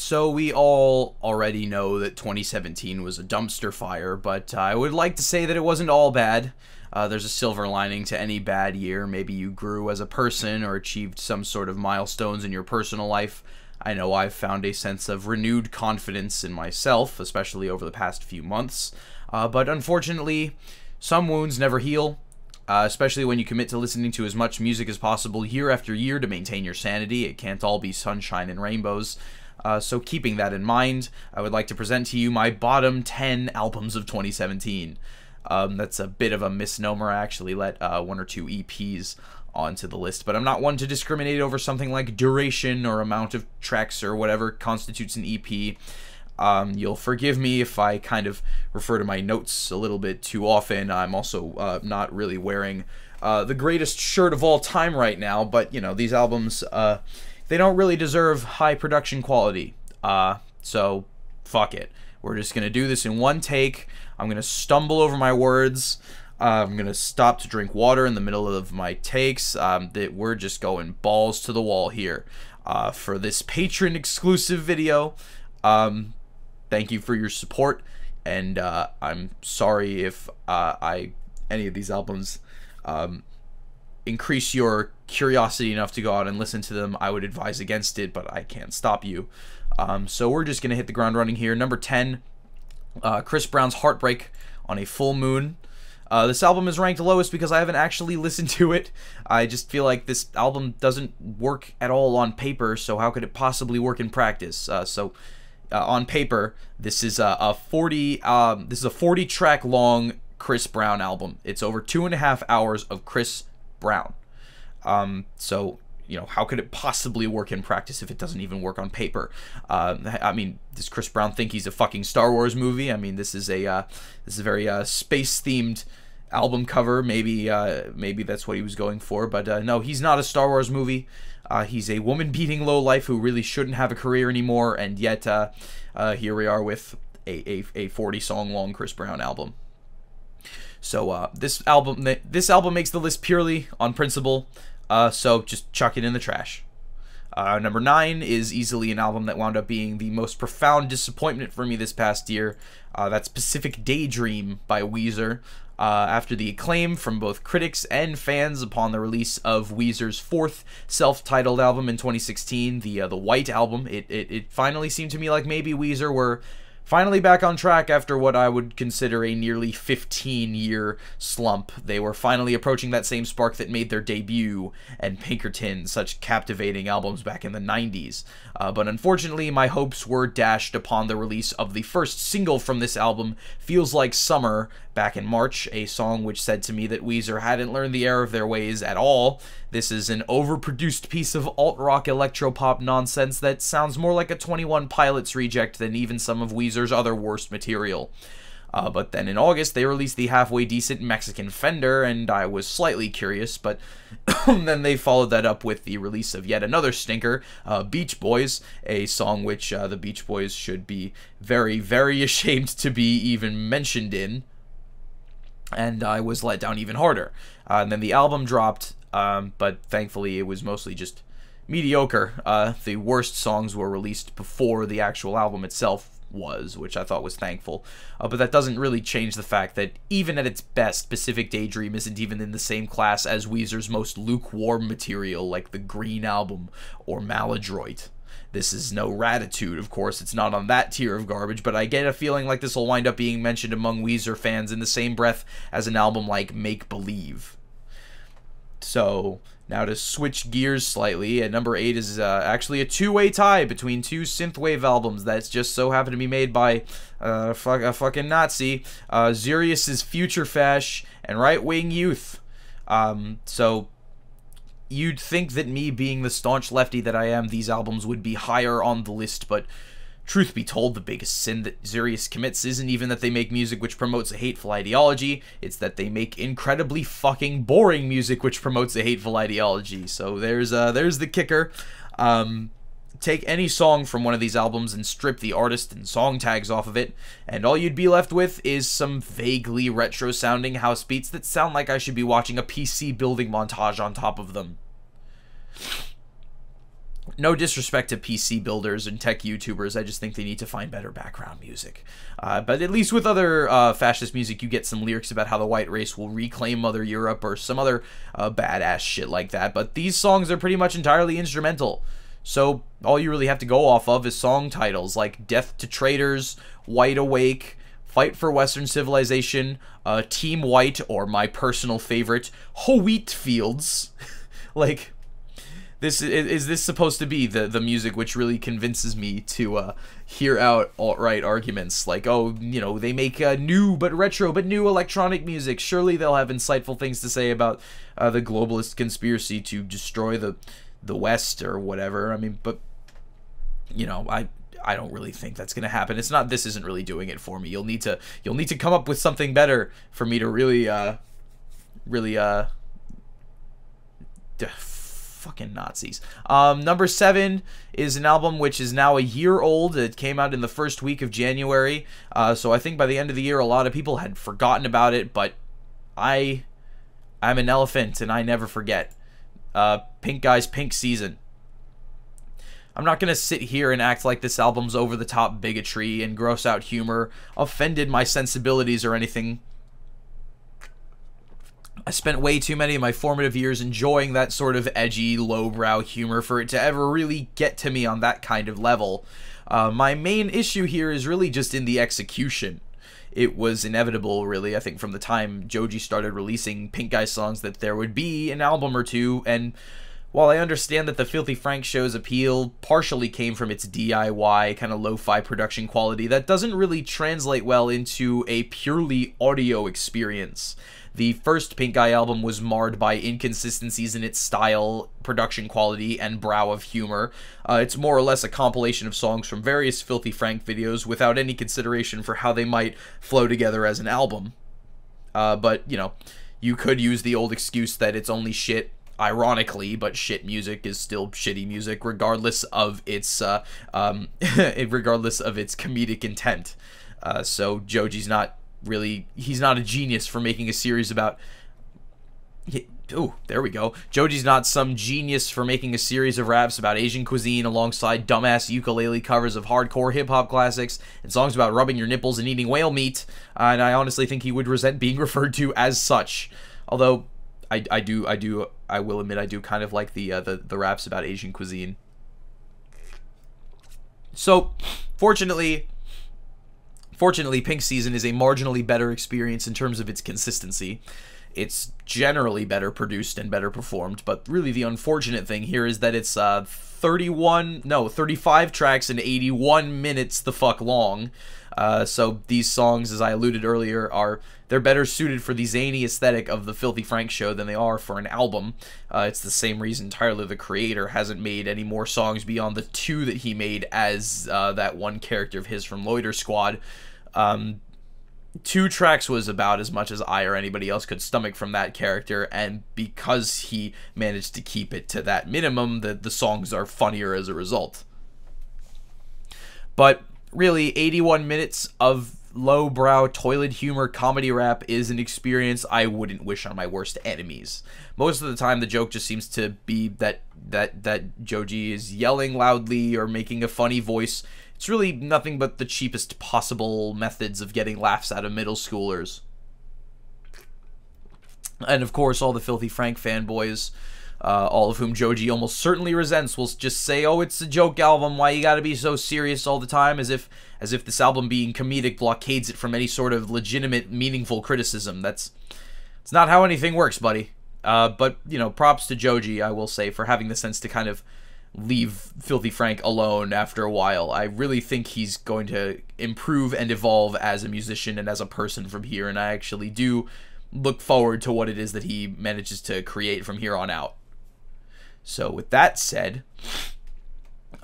So we all already know that 2017 was a dumpster fire, but I would like to say that it wasn't all bad. There's a silver lining to any bad year. Maybe you grew as a person or achieved some sort of milestones in your personal life. I know I've found a sense of renewed confidence in myself, especially over the past few months. But unfortunately, some wounds never heal. Especially when you commit to listening to as much music as possible year after year to maintain your sanity. It can't all be sunshine and rainbows. So keeping that in mind, I would like to present to you my bottom 10 albums of 2017. That's a bit of a misnomer. I actually let one or two EPs onto the list, but I'm not one to discriminate over something like duration or amount of tracks or whatever constitutes an EP. You'll forgive me if I kind of refer to my notes a little bit too often. I'm also not really wearing the greatest shirt of all time right now, but, you know, these albums, they don't really deserve high production quality. So, fuck it. We're just going to do this in one take. I'm going to stumble over my words. I'm going to stop to drink water in the middle of my takes. We're just going balls to the wall here for this patron-exclusive video. Thank you for your support, and I'm sorry if any of these albums increase your curiosity enough to go out and listen to them. I would advise against it, but I can't stop you. So we're just going to hit the ground running here. Number 10, Chris Brown's Heartbreak on a Full Moon. This album is ranked lowest because I haven't actually listened to it. I just feel like this album doesn't work at all on paper, so how could it possibly work in practice? On paper, this is a 40 track long Chris Brown album. It's over 2.5 hours of Chris Brown. So, you know, how could it possibly work in practice if it doesn't even work on paper? I mean, does Chris Brown think he's a fucking Star Wars movie? I mean, this is a very space themed album cover. Maybe that's what he was going for, but no, he's not a Star Wars movie. He's a woman-beating lowlife who really shouldn't have a career anymore, and yet here we are with a 40-song-long Chris Brown album. So this album makes the list purely on principle, so just chuck it in the trash. Number 9 is easily an album that wound up being the most profound disappointment for me this past year. That's Pacific Daydream by Weezer. After the acclaim from both critics and fans upon the release of Weezer's 4th self-titled album in 2016, the White Album, it finally seemed to me like maybe Weezer were finally back on track after what I would consider a nearly 15-year slump. They were finally approaching that same spark that made their debut and Pinkerton such captivating albums back in the 90s. But unfortunately, my hopes were dashed upon the release of the first single from this album, Feels Like Summer, back in March, a song which said to me that Weezer hadn't learned the error of their ways at all. This is an overproduced piece of alt-rock electropop nonsense that sounds more like a 21 Pilots reject than even some of Weezer's other worst material. But then in August, they released the halfway decent Mexican Fender, and I was slightly curious, but then they followed that up with the release of yet another stinker, Beach Boys, a song which the Beach Boys should be very, very ashamed to be even mentioned in, and I was let down even harder. And then the album dropped, but thankfully it was mostly just mediocre. The worst songs were released before the actual album itself was, which I thought was thankful. But that doesn't really change the fact that even at its best, Pacific Daydream isn't even in the same class as Weezer's most lukewarm material like the Green Album or Maladroit. This is no Ratitude, of course, it's not on that tier of garbage, but I get a feeling like this will wind up being mentioned among Weezer fans in the same breath as an album like Make Believe. So, now to switch gears slightly, at number 8 is actually a two-way tie between two synthwave albums that's just so happen to be made by a fucking Nazi, Zurius's Future Fash and Right Wing Youth. So, you'd think that me being the staunch lefty that I am, these albums would be higher on the list, but truth be told, the biggest sin that Zurius commits isn't even that they make music which promotes a hateful ideology, it's that they make incredibly fucking boring music which promotes a hateful ideology. So there's the kicker. Take any song from one of these albums and strip the artist and song tags off of it, and all you'd be left with is some vaguely retro-sounding house beats that sound like I should be watching a PC building montage on top of them. no disrespect to PC builders and tech YouTubers, I just think they need to find better background music. But at least with other fascist music, you get some lyrics about how the white race will reclaim Mother Europe or some other badass shit like that. But these songs are pretty much entirely instrumental. So all you really have to go off of is song titles like Death to Traitors, White Awake, Fight for Western Civilization, Team White, or my personal favorite, Wheat Fields. Like... Is this supposed to be the music which really convinces me to hear out alt-right arguments like, oh, you know, they make new but retro but new electronic music. Surely they'll have insightful things to say about the globalist conspiracy to destroy the West or whatever. I mean, but you know, I don't really think that's gonna happen. It's not. This isn't really doing it for me. You'll need to come up with something better for me to really fucking Nazis. Number 7 is an album which is now a year old. It came out in the first week of January. So I think by the end of the year, a lot of people had forgotten about it, but I'm an elephant and I never forget. Pink Guy's Pink Season. I'm not going to sit here and act like this album's over-the-top bigotry and gross-out humor offended my sensibilities or anything. I spent way too many of my formative years enjoying that sort of edgy, lowbrow humor for it to ever really get to me on that kind of level. My main issue here is really just in the execution. It was inevitable, really, I think, from the time Joji started releasing Pink Guy songs that there would be an album or two, and while I understand that the Filthy Frank show's appeal partially came from its DIY, kind of lo-fi production quality, that doesn't really translate well into a purely audio experience. The first Pink Guy album was marred by inconsistencies in its style, production quality, and brow of humor. It's more or less a compilation of songs from various Filthy Frank videos without any consideration for how they might flow together as an album. But, you know, you could use the old excuse that it's only shit, ironically, but shit music is still shitty music regardless of its regardless of its comedic intent. So Joji's not really, he's not a genius for making a series about, oh, there we go. Joji's not some genius for making a series of raps about Asian cuisine alongside dumbass ukulele covers of hardcore hip-hop classics and songs about rubbing your nipples and eating whale meat, and I honestly think he would resent being referred to as such. Although I will admit I do kind of like the raps about Asian cuisine. So fortunately, Pink Season is a marginally better experience in terms of its consistency. It's generally better produced and better performed, but really the unfortunate thing here is that it's 35 tracks and 81 minutes the fuck long. So these songs, as I alluded earlier, they're better suited for the zany aesthetic of the Filthy Frank show than they are for an album. It's the same reason Tyler, the Creator, hasn't made any more songs beyond the 2 that he made as that one character of his from Loiter Squad. 2 tracks was about as much as I or anybody else could stomach from that character, and because he managed to keep it to that minimum, the songs are funnier as a result. But really, 81 minutes of lowbrow toilet humor comedy rap is an experience I wouldn't wish on my worst enemies. Most of the time, the joke just seems to be that Joji is yelling loudly or making a funny voice. It's really nothing but the cheapest possible methods of getting laughs out of middle schoolers. And of course, all the Filthy Frank fanboys, all of whom Joji almost certainly resents, will just say, "Oh, it's a joke album. Why you gotta be so serious all the time?" As if this album being comedic blockades it from any sort of legitimate, meaningful criticism. It's not how anything works, buddy. But you know, props to Joji, I will say, for having the sense to kind of leave Filthy Frank alone after a while. I really think he's going to improve and evolve as a musician and as a person from here, and I actually do look forward to what it is that he manages to create from here on out. So with that said,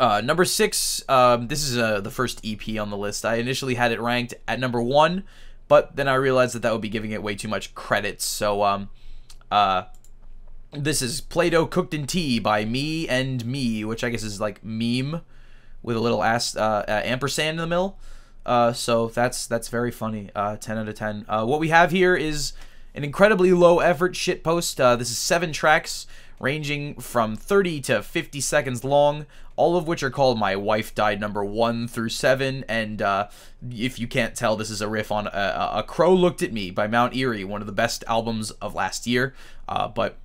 number 6, this is the first EP on the list. I initially had it ranked at number 1, but then I realized that would be giving it way too much credit, so this is Play-Doh Cooked in Tea by Me and Me, which I guess is like meme with a little ampersand in the middle. So that's very funny. 10 out of 10. What we have here is an incredibly low-effort shitpost. This is 7 tracks ranging from 30 to 50 seconds long, all of which are called My Wife Died number 1 through 7. And if you can't tell, this is a riff on A Crow Looked at Me by Mount Eerie, one of the best albums of last year. But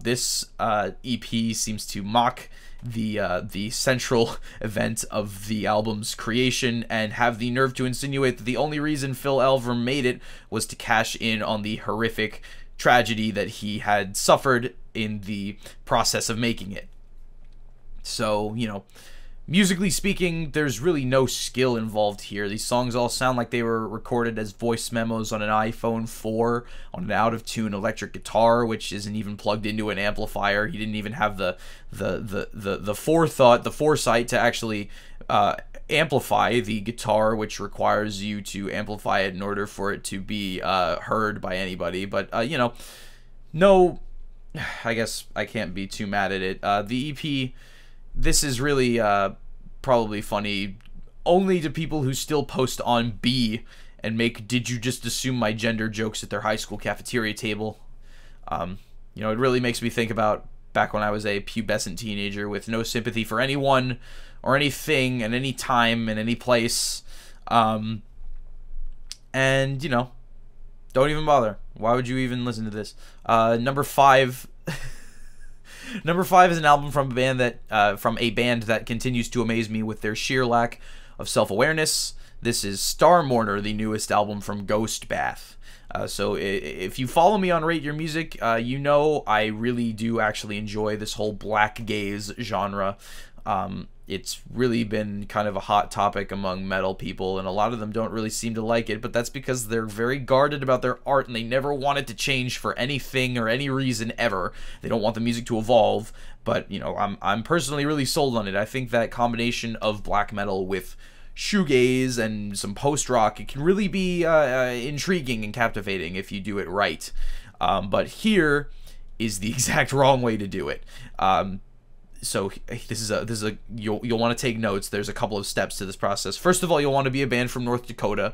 this EP seems to mock the central event of the album's creation and have the nerve to insinuate that the only reason Phil Elverum made it was to cash in on the horrific tragedy that he had suffered in the process of making it. So, you know, musically speaking, there's really no skill involved here. These songs all sound like they were recorded as voice memos on an iPhone 4 on an out-of-tune electric guitar, which isn't even plugged into an amplifier. He didn't even have the foresight to actually amplify the guitar, which requires you to amplify it in order for it to be heard by anybody. But you know, no, I guess I can't be too mad at it. The EP, this is really probably funny only to people who still post on B and make "Did you just assume my gender" jokes at their high school cafeteria table. You know, it really makes me think about back when I was a pubescent teenager with no sympathy for anyone or anything at any time and any place. And, you know, don't even bother. Why would you even listen to this? Number 5... Number 5 is an album from a band that continues to amaze me with their sheer lack of self-awareness. This is Star Mourner, the newest album from Ghost Bath. So if you follow me on Rate Your Music, you know I really do actually enjoy this whole black gaze genre. It's really been kind of a hot topic among metal people, and a lot of them don't really seem to like it, but that's because they're very guarded about their art, and they never want it to change for anything or any reason ever. They don't want the music to evolve, but, you know, I'm personally really sold on it. I think that combination of black metal with shoegaze and some post-rock, it can really be intriguing and captivating if you do it right. But here is the exact wrong way to do it. So this is a you'll want to take notes. There's a couple of steps to this process. First of all, you'll want to be a band from North Dakota,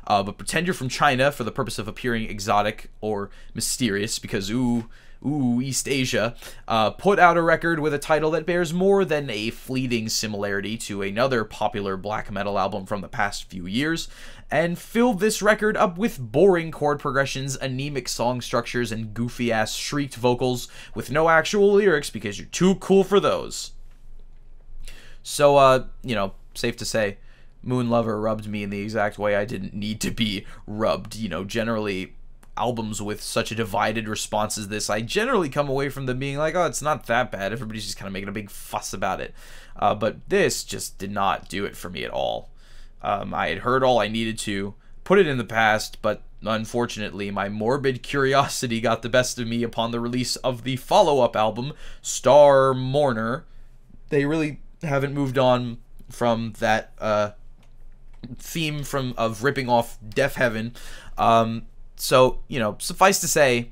but pretend you're from China for the purpose of appearing exotic or mysterious, because ooh, East Asia. Put out a record with a title that bears more than a fleeting similarity to another popular black metal album from the past few years, and fill this record up with boring chord progressions, anemic song structures, and goofy-ass shrieked vocals with no actual lyrics because you're too cool for those. So, you know, safe to say, Moon Lover rubbed me in the exact way I didn't need to be rubbed. You know, generally, albums with such a divided response as this, I generally come away from them being like, oh, it's not that bad. Everybody's just kind of making a big fuss about it. But this just did not do it for me at all. I had heard all I needed to, put it in the past, but unfortunately my morbid curiosity got the best of me upon the release of the follow-up album, Star Mourner. They really haven't moved on from that theme of ripping off Deaf Heaven. So, you know, suffice to say,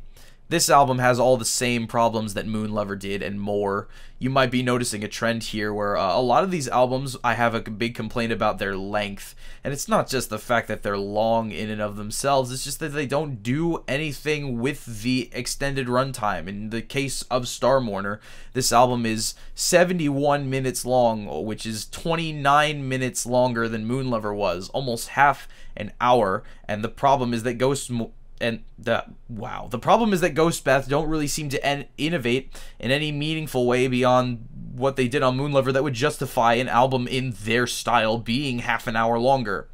this album has all the same problems that Moon Lover did and more. You might be noticing a trend here where a lot of these albums, I have a big complaint about their length. And it's not just the fact that they're long in and of themselves, it's just that they don't do anything with the extended runtime. In the case of Star Mourner, this album is 71 minutes long, which is 29 minutes longer than Moon Lover was, almost half an hour. And the problem is that the problem is that Ghost Bath don't really seem to innovate in any meaningful way beyond what they did on Moon Lover that would justify an album in their style being half an hour longer.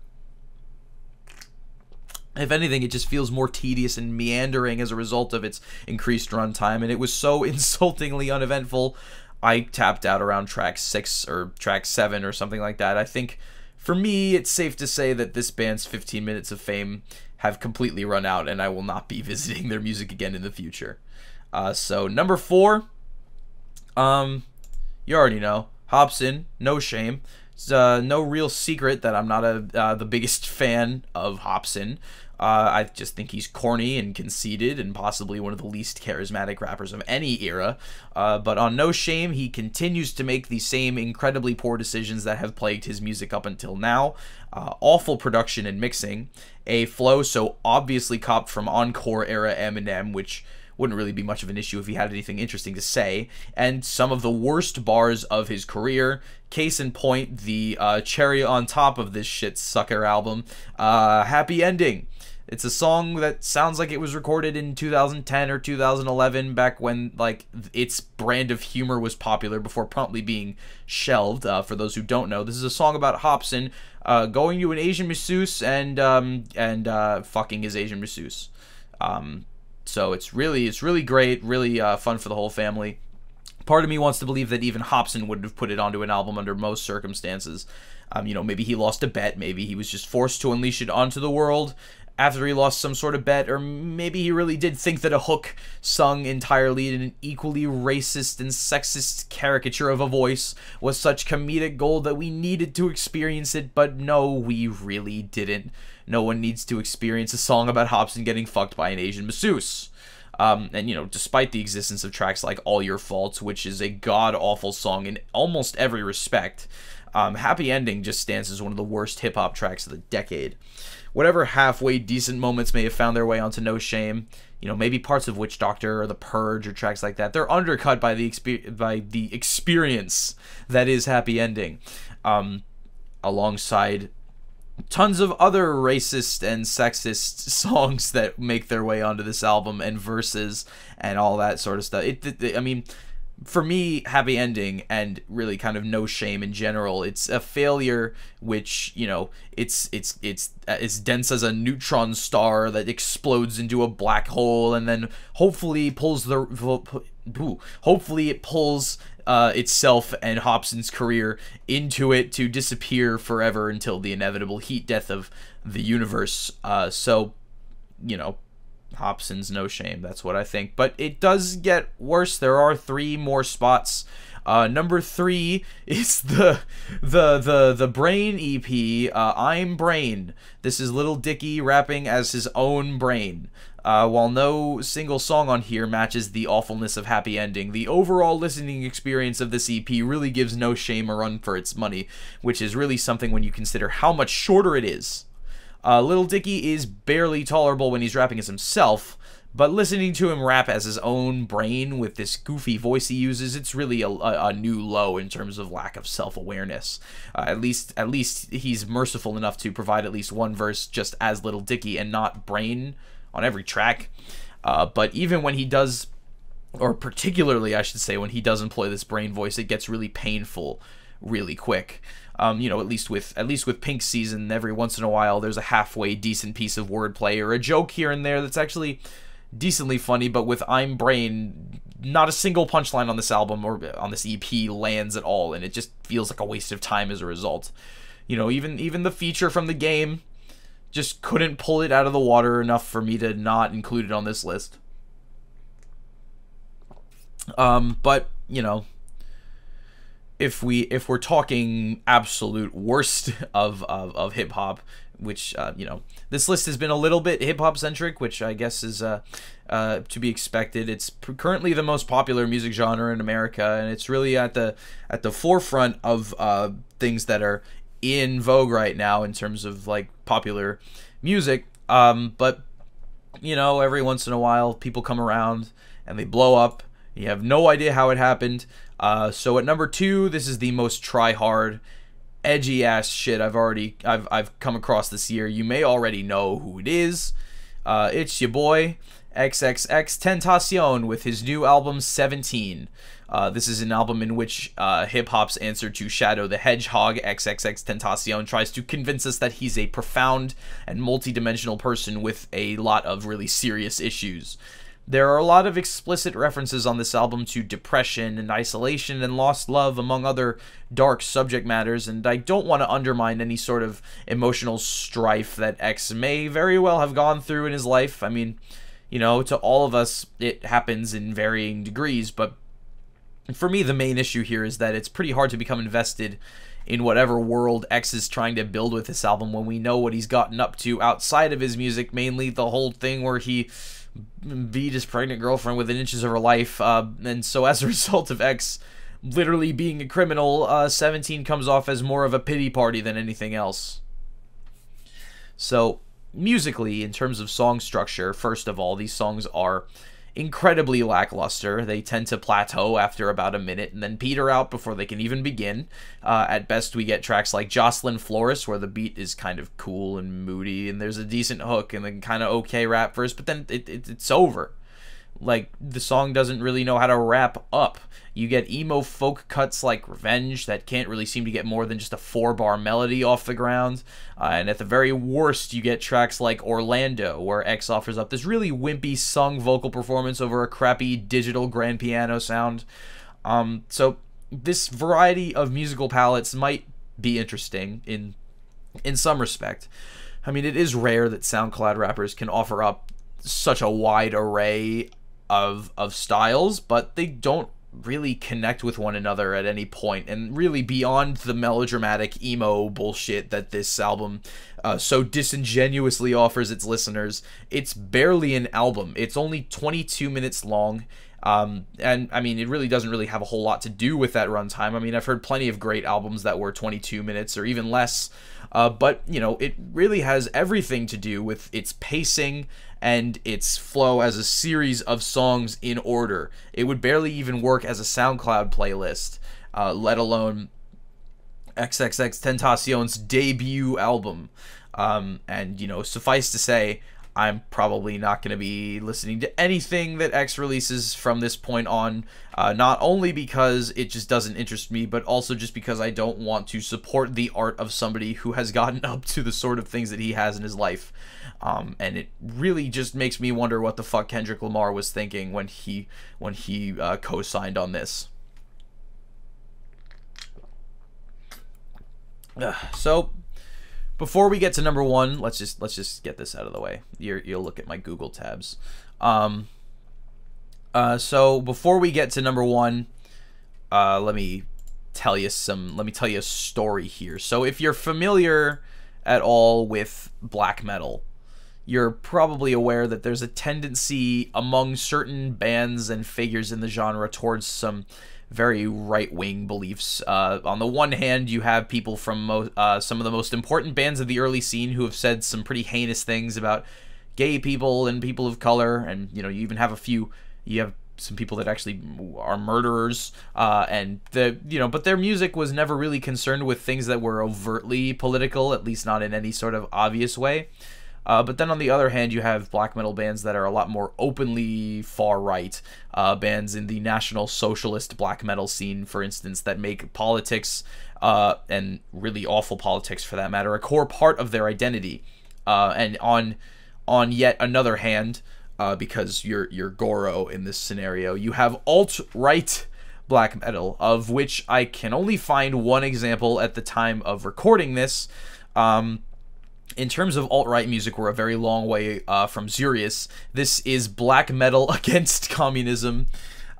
If anything, it just feels more tedious and meandering as a result of its increased runtime, and it was so insultingly uneventful, I tapped out around track 6 or track 7 or something like that. I think, for me, it's safe to say that this band's 15 minutes of fame have completely run out, and I will not be visiting their music again in the future. So, number 4, you already know, Hobson, No Shame. It's no real secret that I'm not the biggest fan of Hobson. I just think he's corny and conceited and possibly one of the least charismatic rappers of any era. But on No Shame, he continues to make the same incredibly poor decisions that have plagued his music up until now. Awful production and mixing. A flow so obviously copped from Encore-era Eminem, which wouldn't really be much of an issue if he had anything interesting to say. And some of the worst bars of his career, case in point, the cherry on top of this shit sucker album, Happy Ending. It's a song that sounds like it was recorded in 2010 or 2011, back when, like, its brand of humor was popular before promptly being shelved. For those who don't know, this is a song about Hobson going to an Asian masseuse and fucking his Asian masseuse. So it's really great, really fun for the whole family. Part of me wants to believe that even Hobson wouldn't have put it onto an album under most circumstances. You know, maybe he lost a bet, maybe he was just forced to unleash it onto the world after he lost some sort of bet, or maybe he really did think that a hook sung entirely in an equally racist and sexist caricature of a voice was such comedic gold that we needed to experience it, but no, we really didn't. No one needs to experience a song about Hobson getting fucked by an Asian masseuse. And, you know, despite the existence of tracks like All Your Faults, which is a god-awful song in almost every respect, Happy Ending just stands as one of the worst hip-hop tracks of the decade. Whatever halfway decent moments may have found their way onto No Shame, you know, maybe parts of Witch Doctor or The Purge or tracks like that, they're undercut by the experience that is Happy Ending, alongside tons of other racist and sexist songs that make their way onto this album, and verses and all that sort of stuff. I mean, for me, Happy Ending, and really kind of No Shame in general, it's a failure which, you know, it's as dense as a neutron star that explodes into a black hole, and then hopefully it pulls itself and Hobson's career into it to disappear forever until the inevitable heat death of the universe. So, you know, Hobson's No Shame, that's what I think. But it does get worse. There are 3 more spots. Number 3 is the Brain EP, I'm Brain. This is Lil Dicky rapping as his own brain. While no single song on here matches the awfulness of Happy Ending, the overall listening experience of this EP really gives No Shame a run for its money, which is really something when you consider how much shorter it is. Lil Dicky is barely tolerable when he's rapping as himself, but listening to him rap as his own brain with this goofy voice he uses, it's really a new low in terms of lack of self-awareness. At least he's merciful enough to provide at least one verse just as Lil Dicky and not Brain on every track. But even when he does, or particularly I should say, when he does employ this brain voice, it gets really painful really quick. You know, at least with Pink Season, every once in a while there's a halfway decent piece of wordplay or a joke here and there that's actually decently funny, but with I'm Brain, not a single punchline on this album or on this EP lands at all, and it just feels like a waste of time as a result. You know, even the feature from the game just couldn't pull it out of the water enough for me to not include it on this list. But, you know, if we're talking absolute worst of hip hop, which you know, this list has been a little bit hip hop centric, which I guess is to be expected. It's currently the most popular music genre in America, and it's really at the forefront of things that are in vogue right now in terms of like popular music. But you know, every once in a while people come around and they blow up. You have no idea how it happened. So at number 2, this is the most try-hard, edgy-ass shit I've come across this year. You may already know who it is. It's your boy, XXXTentacion, with his new album, 17. This is an album in which hip-hop's answer to Shadow the Hedgehog, XXXTentacion, tries to convince us that he's a profound and multi-dimensional person with a lot of really serious issues. There are a lot of explicit references on this album to depression and isolation and lost love, among other dark subject matters, and I don't want to undermine any sort of emotional strife that X may very well have gone through in his life. I mean, you know, to all of us, it happens in varying degrees, but for me, the main issue here is that it's pretty hard to become invested in whatever world X is trying to build with this album when we know what he's gotten up to outside of his music, mainly the whole thing where he beat his pregnant girlfriend within inches of her life, and so as a result of X literally being a criminal, 17 comes off as more of a pity party than anything else. So musically, in terms of song structure, first of all, these songs are incredibly lackluster. They tend to plateau after about a minute and then peter out before they can even begin. At best, we get tracks like Jocelyn Flores, where the beat is kind of cool and moody, and there's a decent hook and then kind of okay rap verse, but then it's over. Like, the song doesn't really know how to wrap up. You get emo folk cuts like Revenge that can't really seem to get more than just a 4-bar melody off the ground. And at the very worst, you get tracks like Orlando, where X offers up this really wimpy sung vocal performance over a crappy digital grand piano sound. So this variety of musical palettes might be interesting in some respect. I mean, it is rare that SoundCloud rappers can offer up such a wide array of styles, but they don't really connect with one another at any point. And really, beyond the melodramatic emo bullshit that this album so disingenuously offers its listeners, it's barely an album. It's only 22 minutes long. And I mean, it really doesn't really have a whole lot to do with that runtime. I mean, I've heard plenty of great albums that were 22 minutes or even less, but, you know, it really has everything to do with its pacing and its flow as a series of songs in order. It would barely even work as a SoundCloud playlist, let alone XXXTentacion's debut album. And, you know, suffice to say, I'm probably not going to be listening to anything that X releases from this point on, not only because it just doesn't interest me, but also just because I don't want to support the art of somebody who has gotten up to the sort of things that he has in his life. And it really just makes me wonder what the fuck Kendrick Lamar was thinking when he co-signed on this. So before we get to number one, let's just get this out of the way. You'll look at my Google tabs. So before we get to number one, let me tell you a story here. So if you're familiar at all with black metal, you're probably aware that there's a tendency among certain bands and figures in the genre towards some very right-wing beliefs. On the one hand, you have people from some of the most important bands of the early scene who have said some pretty heinous things about gay people and people of color, and you know, you even have some people that actually are murderers, but their music was never really concerned with things that were overtly political, at least not in any sort of obvious way. But then on the other hand, you have black metal bands that are a lot more openly far-right, bands in the National Socialist black metal scene, for instance, that make politics, and really awful politics for that matter, a core part of their identity. And on yet another hand, because you're Goro in this scenario, you have alt-right black metal, of which I can only find one example at the time of recording this. In terms of alt-right music, we're a very long way from Zurius. This is black metal against communism.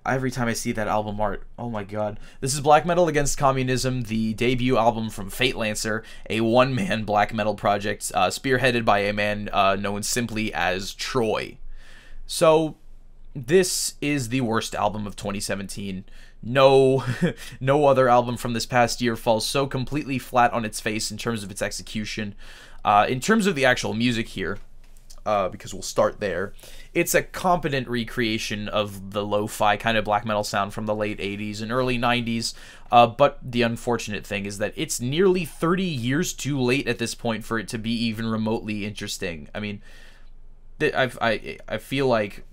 Every time I see that album art, oh my god. This is Black Metal Against Communism, the debut album from Fate Lancer, a one-man black metal project spearheaded by a man known simply as Troy. So, this is the worst album of 2017. No other album from this past year falls so completely flat on its face in terms of its execution. In terms of the actual music here, because we'll start there, it's a competent recreation of the lo-fi kind of black metal sound from the late 80s and early 90s, but the unfortunate thing is that it's nearly 30 years too late at this point for it to be even remotely interesting. I mean, I feel like,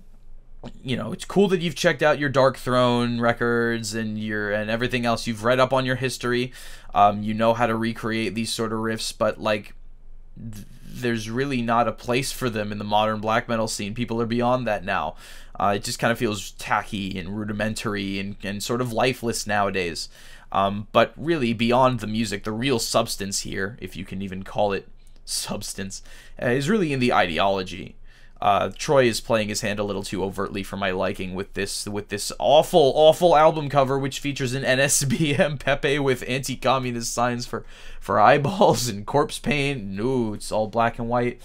you know, it's cool that you've checked out your Dark Throne records and everything else. You've read up on your history. You know how to recreate these sort of riffs, but like, there's really not a place for them in the modern black metal scene. People are beyond that now. It just kind of feels tacky and rudimentary and sort of lifeless nowadays. But really, beyond the music, the real substance here, if you can even call it substance, is really in the ideology. Troy is playing his hand a little too overtly for my liking with this awful album cover, which features an NSBM Pepe with anti-communist signs for eyeballs and corpse paint. Ooh, it's all black and white.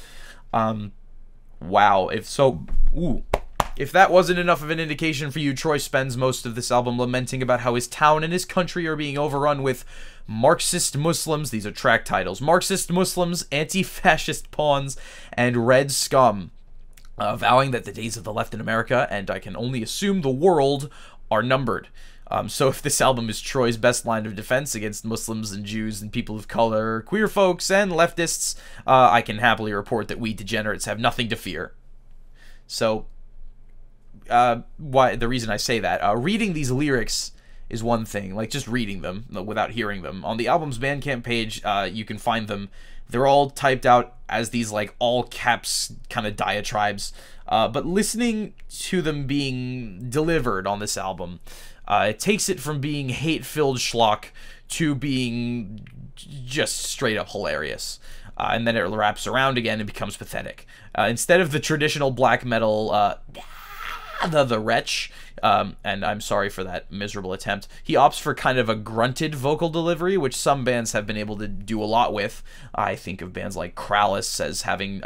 Wow. If that wasn't enough of an indication for you, Troy spends most of this album lamenting about how his town and his country are being overrun with Marxist Muslims. These are track titles: Marxist Muslims, anti-fascist pawns, and red scum. vowing that the days of the left in America, and I can only assume the world, are numbered. So if this album is Troy's best line of defense against Muslims and Jews and people of color, queer folks, and leftists, I can happily report that we degenerates have nothing to fear. So, why the reason I say that, reading these lyrics is one thing, like just reading them without hearing them. On the album's Bandcamp page, you can find them. They're all typed out as these like all caps kind of diatribes, but listening to them being delivered on this album, it takes it from being hate-filled schlock to being just straight up hilarious. And then it wraps around again and becomes pathetic. Instead of the traditional black metal, the wretch, and I'm sorry for that miserable attempt, he opts for kind of a grunted vocal delivery, which some bands have been able to do a lot with. I think of bands like Krallice as having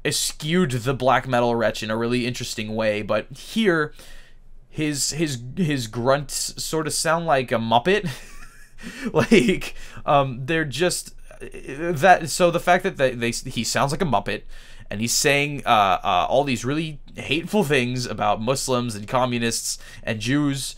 eschewed the black metal wretch in a really interesting way, but here his grunts sort of sound like a Muppet. Like, they're just that. So the fact that he sounds like a Muppet, and he's saying all these really hateful things about Muslims and communists and Jews,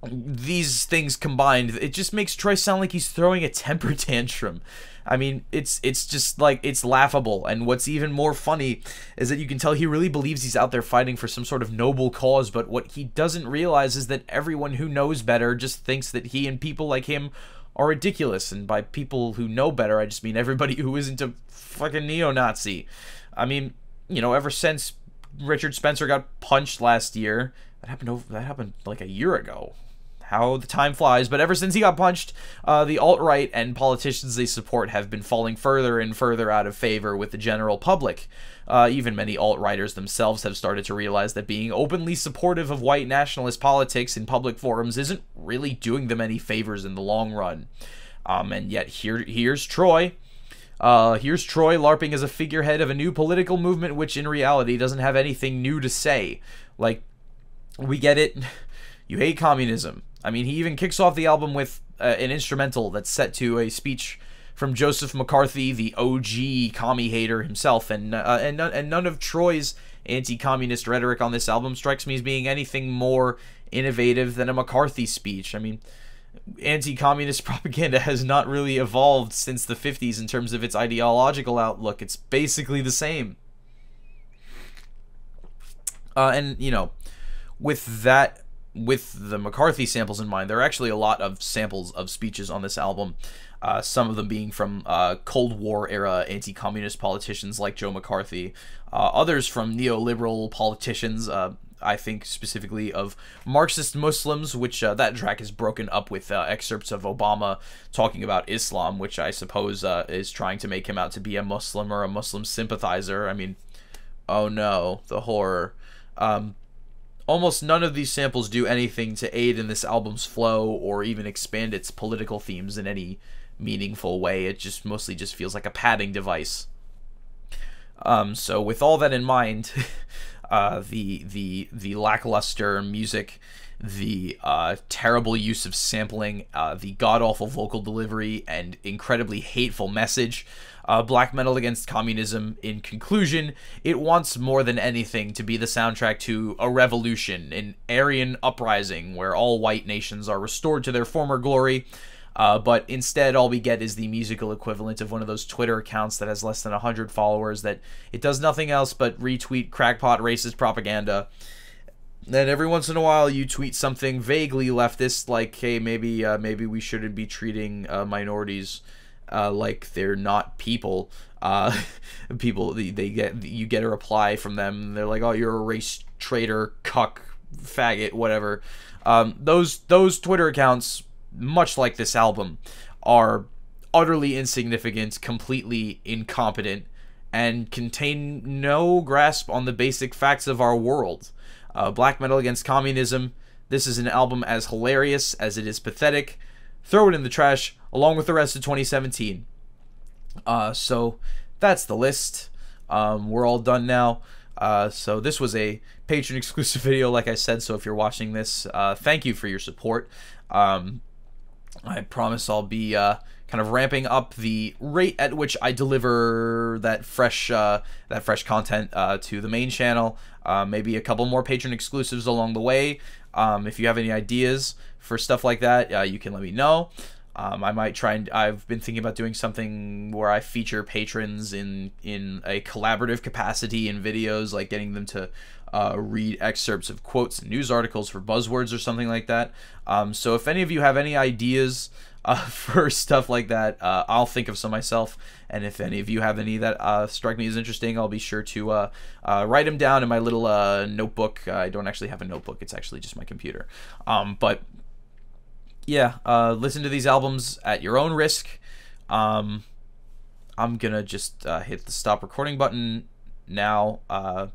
these things combined, it just makes Troy sound like he's throwing a temper tantrum. I mean, it's just like, it's laughable. And what's even more funny is that you can tell he really believes he's out there fighting for some sort of noble cause, but what he doesn't realize is that everyone who knows better just thinks that he and people like him are ridiculous. And by people who know better, I just mean everybody who isn't a fucking neo-Nazi. I mean, you know, ever since Richard Spencer got punched last year, that happened like a year ago. How the time flies. But ever since he got punched, the alt-right and politicians they support have been falling further and further out of favor with the general public. Even many alt-righters themselves have started to realize that being openly supportive of white nationalist politics in public forums isn't really doing them any favors in the long run. And yet here's Troy. Here's Troy LARPing as a figurehead of a new political movement, which in reality doesn't have anything new to say. Like, we get it. You hate communism. I mean, he even kicks off the album with an instrumental that's set to a speech from Joseph McCarthy, the OG commie hater himself, and none of Troy's anti-communist rhetoric on this album strikes me as being anything more innovative than a McCarthy speech. I mean, anti-communist propaganda has not really evolved since the 50s in terms of its ideological outlook. It's basically the same. And, you know, with the McCarthy samples in mind, there are actually a lot of samples of speeches on this album, some of them being from Cold War era anti-communist politicians like Joe McCarthy, others from neoliberal politicians, I think specifically of Marxist Muslims, which that track is broken up with excerpts of Obama talking about Islam, which I suppose is trying to make him out to be a Muslim or a Muslim sympathizer. I mean, oh no, the horror. Almost none of these samples do anything to aid in this album's flow or even expand its political themes in any meaningful way. It just mostly just feels like a padding device. So with all that in mind, the lackluster music, the terrible use of sampling, the god-awful vocal delivery, and incredibly hateful message, Black Metal Against Communism, in conclusion, it wants more than anything to be the soundtrack to a revolution, an Aryan uprising, where all white nations are restored to their former glory, but instead all we get is the musical equivalent of one of those Twitter accounts that has less than 100 followers, that it does nothing else but retweet crackpot racist propaganda. Then every once in a while you tweet something vaguely leftist, like, hey, maybe we shouldn't be treating minorities like they're not people. You get a reply from them, they're like, oh, you're a race traitor, cuck, faggot, whatever. Those Twitter accounts, much like this album, are utterly insignificant, completely incompetent, and contain no grasp on the basic facts of our world. Black Metal Against Communism, this is an album as hilarious as it is pathetic. Throw it in the trash, along with the rest of 2017. So that's the list. We're all done now. So this was a Patreon exclusive video, like I said, so if you're watching this, thank you for your support. I promise I'll be kind of ramping up the rate at which I deliver that fresh content to the main channel. Maybe a couple more patron exclusives along the way. If you have any ideas for stuff like that, you can let me know. I might try and I've been thinking about doing something where I feature patrons in a collaborative capacity in videos, like getting them to read excerpts of quotes and news articles for buzzwords or something like that. So if any of you have any ideas for stuff like that, I'll think of some myself. And if any of you have any that strike me as interesting, I'll be sure to write them down in my little notebook. I don't actually have a notebook. It's actually just my computer. But yeah, listen to these albums at your own risk. I'm gonna just hit the stop recording button now.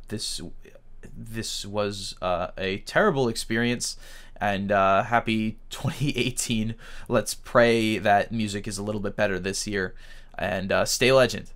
This was a terrible experience, and happy 2018. Let's pray that music is a little bit better this year, and stay legend.